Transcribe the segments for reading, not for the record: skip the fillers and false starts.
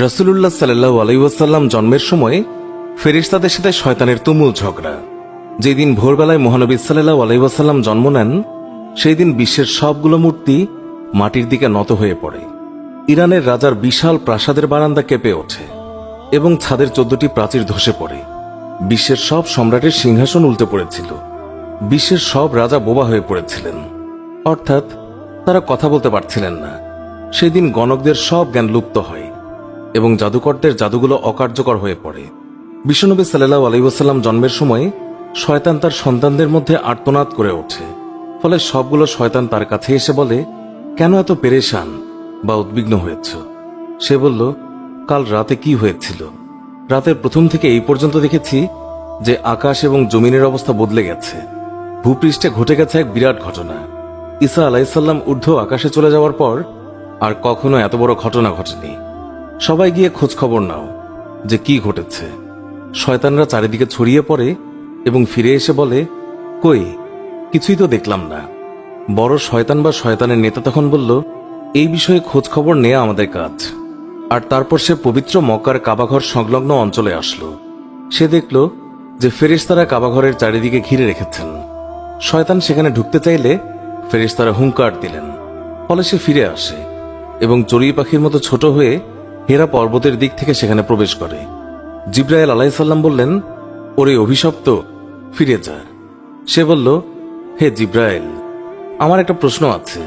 রাসূলুল্লাহ সাল্লাল্লাহু আলাইহি ওয়াসাল্লাম জন্মের সময় ফেরেশতাদের সাথে শয়তানের তুমুল ঝগড়া। যেদিন ভোরবেলায় মহানবী সাল্লাল্লাহু আলাইহি ওয়াসাল্লাম জন্ম নেন, সেই দিন বিশ্বের সবগুলো মূর্তি মাটির দিকে নত হয়ে পড়ে। ইরানের রাজার বিশাল প্রাসাদের বারান্দা কেঁপে ওঠে এবং ছাদের 14টি প্রাচীর ধসে পড়ে। বিশ্বের সব সম্রাটের সিংহাসন উল্টে পড়েছিল। বিশ্বের সব রাজা বোবা হয়ে পড়েছিলেন, অর্থাৎ তারা কথা বলতে পারছিলেন না। সেদিন গণকদের সব জ্ঞান লুপ্ত হয় এবং জাদুকরদের জাদুগুলো অকার্যকর হয়ে পড়ে। বিশ্বনবী সাল্লাল্লাহু আলাইহি ওয়াসাল্লাম জন্মের সময় শয়তান তার সন্তানদের মধ্যে আর্তনাদ করে ওঠে। ফলে সবগুলো শয়তান তার কাছে এসে বলে, কেন এত পেরেশান বা উদ্বিগ্ন হয়েছ? সে বলল, কাল রাতে কি হয়েছিল? রাতের প্রথম থেকে এই পর্যন্ত দেখেছি যে আকাশ এবং জমিনের অবস্থা বদলে গেছে। ভূপৃষ্ঠে ঘটে গেছে এক বিরাট ঘটনা। ঈসা আলাইহিসসালাম ঊর্ধ্ব আকাশে চলে যাওয়ার পর আর কখনো এত বড় ঘটনা ঘটেনি। সবাই গিয়ে খোঁজ খবর নাও যে কি ঘটেছে। শয়তানরা চারিদিকে ছড়িয়ে পড়ে এবং ফিরে এসে বলে, কই, কিছুই তো দেখলাম না। বড় শয়তান বা শয়তানের নেতা তখন বলল, এই বিষয়ে খোঁজ খবর নেওয়া আমাদের কাজ। আর তারপর সে পবিত্র মক্কার কাবাঘর সংলগ্ন অঞ্চলে আসলো। সে দেখল যে ফেরেশতারা কাবাঘরের চারিদিকে ঘিরে রেখেছেন। শয়তান সেখানে ঢুকতে চাইলে ফেরেশতারা হুঙ্কার দিলেন। ফলে সে ফিরে আসে এবং চড়ুই পাখির মতো ছোট হয়ে হেরা পর্বতের দিক থেকে সেখানে প্রবেশ করে। জিবরাইল আলাইহিস সালাম বললেন, ওরে অভিশপ্ত, ফিরে যা। সে বলল, হে জিবরাইল, আমার একটা প্রশ্ন আছে,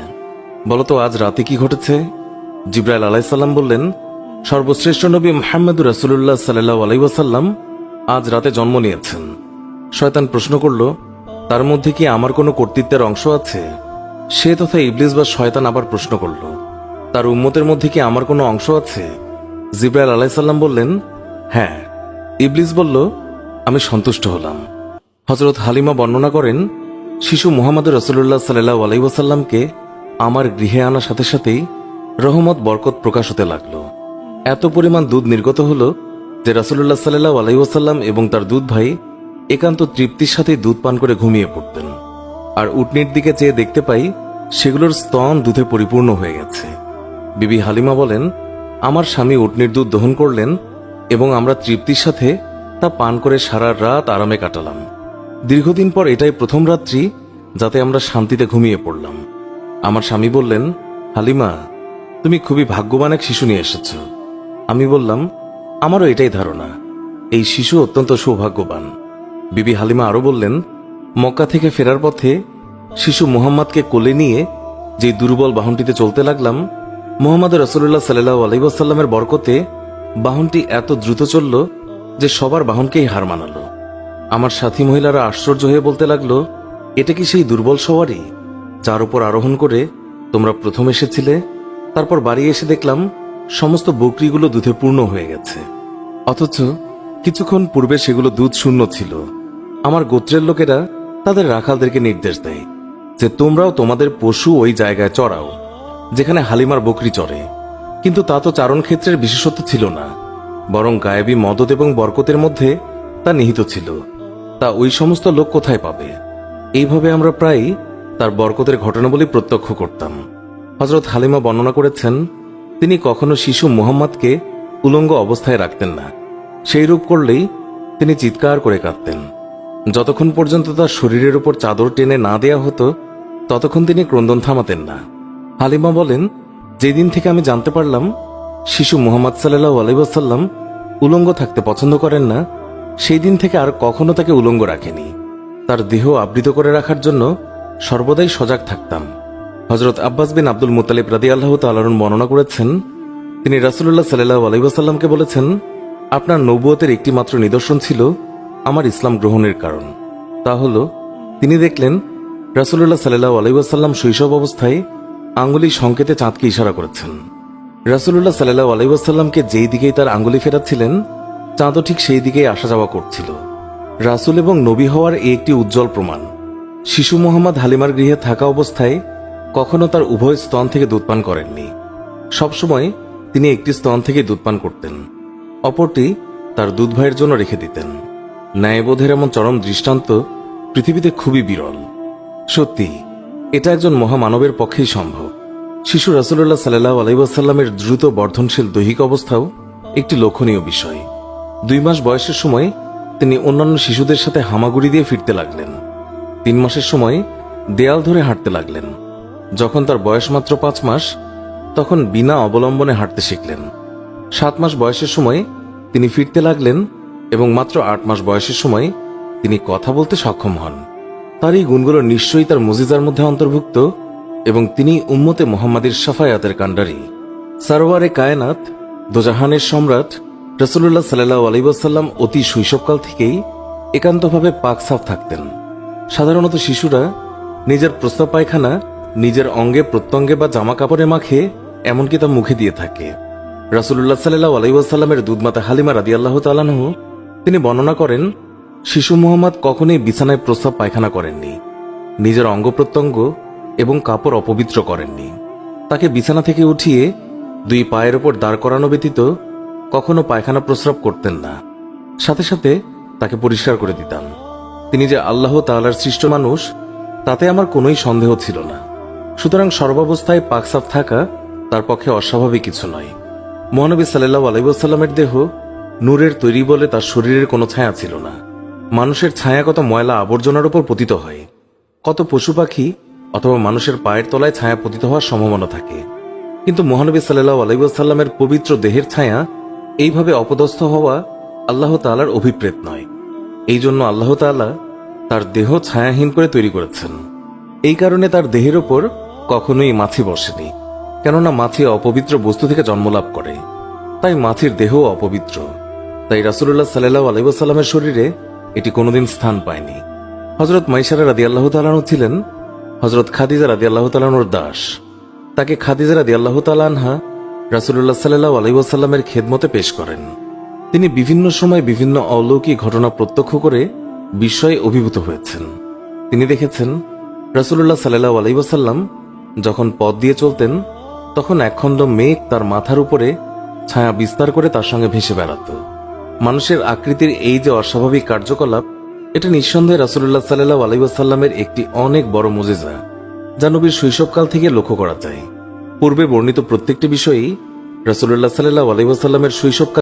বলতো আজ রাতে কি ঘটেছে? জিবরাইল আলাইহিস সালাম বললেন, সর্বশ্রেষ্ঠ নবী মুহাম্মদুর রাসূলুল্লাহ সাল্লাল্লাহু আলাইহি ওয়াসাল্লাম আজ রাতে জন্ম নিয়েছেন। শয়তান প্রশ্ন করল, তার মধ্যে কি আমার কোনো কর্তৃত্বের অংশ আছে? সে তথা ইবলিস বা শয়তান আবার প্রশ্ন করল, তার উম্মতের মধ্যে কি আমার কোনো অংশ আছে? জিবরাইল আলাইহিস সালাম বললেন, হ্যাঁ। ইবলিস বলল, আমি সন্তুষ্ট হলাম। হযরত হালিমা বর্ণনা করেন, শিশু মুহাম্মদুর রাসূলুল্লাহ সাল্লাল্লাহু আলাইহি ওয়াসাল্লামকে আমার গৃহে আনার সাথে সাথেই রহমত বরকত প্রকাশ হতে লাগলো। এত পরিমাণ দুধ নির্গত হলো যে রাসূলুল্লাহ সাল্লাল্লাহু আলাইহি ওয়াসাল্লাম এবং তার দুধ ভাই একান্ত তৃপ্তির সাথে দুধ পান করে ঘুমিয়ে পড়তেন। আর উটনির দিকে চেয়ে দেখতে পাই সেগুলোর স্তন দুধে পরিপূর্ণ হয়ে গেছে। বিবি হালিমা বলেন, আমার স্বামী উটনির দুধ দহন করলেন এবং আমরা তৃপ্তির সাথে তা পান করে সারা রাত আরামে কাটালাম। দীর্ঘদিন পর এটাই প্রথম রাত্রি যাতে আমরা শান্তিতে ঘুমিয়ে পড়লাম। আমার স্বামী বললেন, হালিমা, তুমি খুবই ভাগ্যবান এক শিশু নিয়ে এসেছ। আমি বললাম, আমারও এটাই ধারণা, এই শিশু অত্যন্ত সৌভাগ্যবান। বিবি হালিমা আরো বললেন, মক্কা থেকে ফেরার পথে শিশু মুহাম্মদকে কোলে নিয়ে যে দুর্বল বাহনটিতে চলতে লাগলাম, মুহাম্মদ রাসূলুল্লাহ সাল্লাল্লাহু আলাইহি ওয়াসাল্লামের বরকতে বাহনটি এত দ্রুত চলল যে সবার বাহনকেই হার মানালো। আমার সাথী মহিলারা আশ্চর্য হয়ে বলতে লাগলো, এটা কি সেই দুর্বল সওয়ারি যার উপর আরোহণ করে তোমরা প্রথম এসেছিলে? তারপর বাড়ি এসে দেখলাম সমস্ত বকরিগুলো দুধে পূর্ণ হয়ে গেছে, অথচ কিছুক্ষণ পূর্বে সেগুলো দুধ শূন্য ছিল। আমার গোত্রের লোকেরা তাদের রাখালদেরকে নির্দেশ দেয় যে তোমরাও তোমাদের পশু ওই জায়গায় চড়াও যেখানে হালিমার বকরি চড়ে। কিন্তু তা তো চারণ ক্ষেত্রের বিশেষত্ব ছিল না, বরং গায়েবী মদত এবং বরকতের মধ্যে তা নিহিত ছিল। তা ওই সমস্ত লোক কোথায় পাবে? এইভাবে আমরা প্রায় তার বরকতের ঘটনাবলী প্রত্যক্ষ করতাম। হযরত হালিমা বর্ণনা করেছেন, তিনি কখনো শিশু মুহাম্মদকে উলঙ্গ অবস্থায় রাখতেন না। সেই রূপ করলেই তিনি চিৎকার করে কাঁদতেন। যতক্ষণ পর্যন্ত তার শরীরের উপর চাদর টেনে না দেয়া হতো ততক্ষণ তিনি ক্রন্দন থামাতেন না। হালিমা বলেন, যেদিন থেকে আমি জানতে পারলাম শিশু মুহাম্মদ সাল্লাল্লাহু আলাইহি ওয়াসাল্লাম উলঙ্গ থাকতে পছন্দ করেন না, সেই দিন থেকে আর কখনো তাকে উলঙ্গ রাখেনি। তার দেহ আবৃত করে রাখার জন্য সর্বদাই সজাগ থাকতাম। হযরত আব্বাস বিন আব্দুল মুত্তালিব রাদিয়াল্লাহু তাআলা আনহু বর্ণনা করেছেন, তিনি রাসূলুল্লাহ সাল্লাল্লাহু আলাইহি ওয়াসাল্লামকে বলেছেন, আপনার নবুয়তের একটি মাত্র নিদর্শন ছিল আমার ইসলাম গ্রহণের কারণ। তা হল তিনি দেখলেন রাসূলুল্লাহ সাল্লাল্লাহু আলাইহি ওয়াসাল্লাম শৈশব অবস্থায় আঙ্গুলি সংকেতে চাঁদকে ইশারা করেছেন। রাসূলুল্লাহ সাল্লাল্লাহু আলাইহি ওয়াসাল্লামকে যেই দিকেই তার আঙ্গুলি ফেরাচ্ছিলেন চাঁদও ঠিক সেই দিকেই আসা যাওয়া করছিল। রাসূল এবং নবী হওয়ার এই একটি উজ্জ্বল প্রমাণ। শিশু মুহাম্মদ হালিমার গৃহে থাকা অবস্থায় কখনো তার উভয় স্তন থেকে দুধ পান করেননি। সবসময় তিনি একটি স্তন থেকে দুধ পান করতেন, অপরটি তার দুধ ভাইয়ের জন্য রেখে দিতেন। ন্যায়বোধের এমন চরম দৃষ্টান্ত পৃথিবীতে খুবই বিরল। সত্যি এটা একজন মহামানবের পক্ষেই সম্ভব। শিশু রাসূলুল্লাহ সাল্লাল্লাহু আলাইহি ওয়াসাল্লামের দ্রুত বর্ধনশীল দৈহিক অবস্থাও একটি লক্ষণীয় বিষয়। 2 মাস বয়সের সময় তিনি অন্যান্য শিশুদের সাথে হামাগুড়ি দিয়ে ফিরতে লাগলেন। 3 মাসের সময় দেয়াল ধরে হাঁটতে লাগলেন। যখন তার বয়স মাত্র 5 মাস, তখন বিনা অবলম্বনে হাঁটতে শিখলেন। 7 মাস বয়সের সময় তিনি ফিরতে লাগলেন এবং মাত্র 8 মাস বয়সের সময় তিনি কথা বলতে সক্ষম হন। তার এই গুণগুলো নিশ্চয়ই তার মুজিজার মধ্যে অন্তর্ভুক্ত এবং তিনি উম্মতে মুহাম্মাদের শাফায়াতের কাণ্ডারী। সারওয়ারে কায়নাত, দোজাহানের সম্রাট রাসূলুল্লাহ সাল্লাল্লাহু আলাইহি ওয়াসাল্লাম অতি শৈশবকাল থেকেই একান্তভাবে পাক সাফ থাকতেন। সাধারণত শিশুরা নিজের প্রস্রাব পায়খানা নিজের অঙ্গে প্রত্যঙ্গে বা জামা কাপড়ে মাখে, এমনকি তা মুখে দিয়ে থাকে। রাসূলুল্লাহ সাল্লাল্লাহু আলাইহি ওয়াসাল্লামের দুধমাতা হালিমা রাদিয়াল্লাহু তাআলা আনহু তিনি বর্ণনা করেন, শিশু মুহাম্মদ কখনোই বিছানায় প্রস্রাব পায়খানা করেননি, নিজের অঙ্গ প্রত্যঙ্গ এবং কাপড় অপবিত্র করেননি। তাকে বিছানা থেকে উঠিয়ে 2 পায়ের ওপর দাঁড় করানো ব্যতীত কখনো পায়খানা প্রস্রাব করতেন না। সাথে সাথে তাকে পরিষ্কার করে দিতাম। তিনি যে আল্লাহ তাআলার সৃষ্ট মানুষ, তাতে আমার কোনোই সন্দেহ ছিল না। সুতরাং সর্বাবস্থায় পাকসাফ থাকা তার পক্ষে অস্বাভাবিক কিছু নয়। মহানবী সাল্লাল্লাহু আলাইহি ওয়াসাল্লামের দেহ নূরের তৈরি বলে তার শরীরের কোনো ছায়া ছিল না। মানুষের ছায়া কত ময়লা আবর্জনার উপর পতিত হয়, কত পশু পাখি অথবা মানুষের পায়ের তলায় ছায়া পতিত হওয়ার সম্ভাবনা থাকে, কিন্তু মহানবী সাল্লাল্লাহু আলাইহি ওয়াসাল্লামের পবিত্র দেহের ছায়া এইভাবে অপদস্থ হওয়া আল্লাহ তাআলার অভিপ্রেত নয়। এই জন্য আল্লাহ তাআলা তার দেহ ছায়াহীন করে তৈরি করেছেন। এই কারণে তার দেহের ওপর কখনোই মাছি বসেনি, কেননা মাছি অপবিত্র বস্তু থেকে জন্মলাভ করে, তাই মাছির দেহ অপবিত্র। তাই রাসূলুল্লাহ সাল্লাল্লাহু আলাইহি ওয়াসাল্লামের শরীরে এটি কোনোদিন স্থান পায়নি। হযরত মাইসারা রাদিয়াল্লাহু তাআলা আনহা ছিলেন হযরত খাদিজা রাদিয়াল্লাহু তাআলা আনহার দাস। তাকে খাদিজা রাদিয়াল্লাহু তাআলা আনহা রাসূলুল্লাহ সাল্লাল্লাহু আলাইহি ওয়াসাল্লামের খেদমতে পেশ করেন। তিনি বিভিন্ন সময় বিভিন্ন অলৌকিক ঘটনা প্রত্যক্ষ করে বিস্ময়ে অভিভূত হয়েছেন। তিনি দেখেছেন রাসূলুল্লাহ সাল্লাল্লাহু আলাইহি ওয়াসাল্লাম যখন পথ দিয়ে চলতেন, তখন একখণ্ড মেঘ তার মাথার উপরে ছায়া বিস্তার করে তার সঙ্গে ভেসে বেড়াত। মানুষের আকৃতির এই যে অস্বাভাবিক কার্যকলাপ, এটা নিঃসন্দেহে রাসূলুল্লাহ সাল্লাল্লাহু আলাইহি ওয়াসাল্লামের একটি অনেক বড় মুজিজা, যা নবীর শৈশবকাল থেকে লক্ষ্য করা যায়। পূর্বে বর্ণিত প্রত্যেকটি বিষয়ই রাসূলুল্লাহ সাল্লাল্লাহু আলাইহি ওয়াসাল্লামের শৈশবকাল